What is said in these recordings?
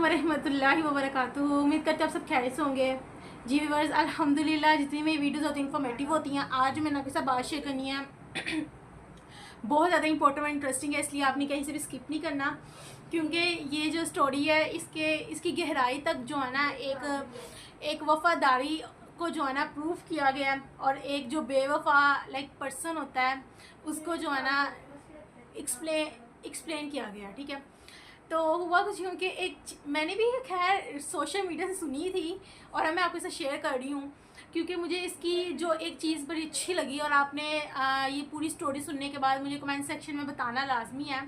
वरहमतुल्लाहि वबरकातुहू। उम्मीद करते हैं आप सब खैरियत से होंगे। जी व्यूअर्स, अल्हम्दुलिल्लाह जितनी मेरी वीडियोस होती हैं इन्फॉर्मेटिव होती हैं। आज मैंने आपके साथ बात शेयर करनी है बहुत ज़्यादा इंपॉर्टेंट और इंटरेस्टिंग है, इसलिए आपने कहीं से भी स्किप नहीं करना, क्योंकि ये जो स्टोरी है इसकी गहराई तक जो है ना एक वफ़ादारी को जो है ना प्रूफ किया गया है, और एक जो बेवफा पर्सन होता है उसको जो है ना एक्सप्लेन किया गया। ठीक है, तो हुआ कुछ यूँ कि मैंने भी खैर सोशल मीडिया से सुनी थी और मैं आपके साथ शेयर कर रही हूँ, क्योंकि मुझे इसकी जो एक चीज़ बड़ी अच्छी लगी। और आपने ये पूरी स्टोरी सुनने के बाद मुझे कमेंट सेक्शन में बताना लाजमी है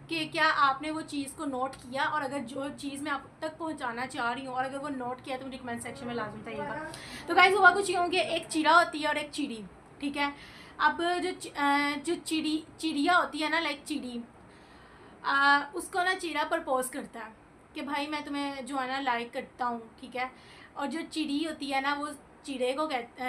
कि क्या आपने वो चीज़ को नोट किया, और अगर जो चीज़ मैं आप तक पहुंचाना चाह रही हूँ और अगर वो नोट किया तो मुझे कमेंट सेक्शन में लाजमी बताइएगा। तो गाइस, हुआ कुछ यूँ कि एक चिड़ा होती है और एक चिड़ी। ठीक है, अब जो चिड़िया होती है ना, चिड़ी, उसको ना चिड़ा प्रपोज करता है कि भाई मैं तुम्हें जो है ना लाइक करता हूँ। ठीक है, और जो चिड़ी होती है ना वो चिड़े को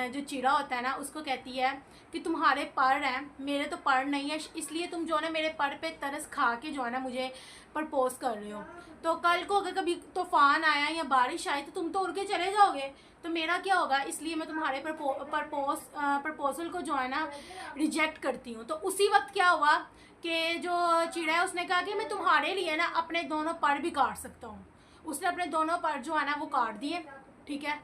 जो चिड़ा होता है ना उसको कहती है कि तुम्हारे पर हैं, मेरे तो पर नहीं है, इसलिए तुम जो है ना मेरे पर पे तरस खा के जो है ना मुझे प्रपोज कर रहे हो। तो कल को अगर कभी तूफान आया या बारिश आई तो तुम तो उड़ के चले जाओगे, तो मेरा क्या होगा, इसलिए मैं तुम्हारे प्रपोजल को जो है ना रिजेक्ट करती हूँ। तो उसी वक्त क्या हुआ कि जो चिड़ा है उसने कहा कि मैं तुम्हारे लिए ना अपने दोनों पर भी काट सकता हूँ। उसने अपने दोनों पर जो है ना वो काट दिए। ठीक है,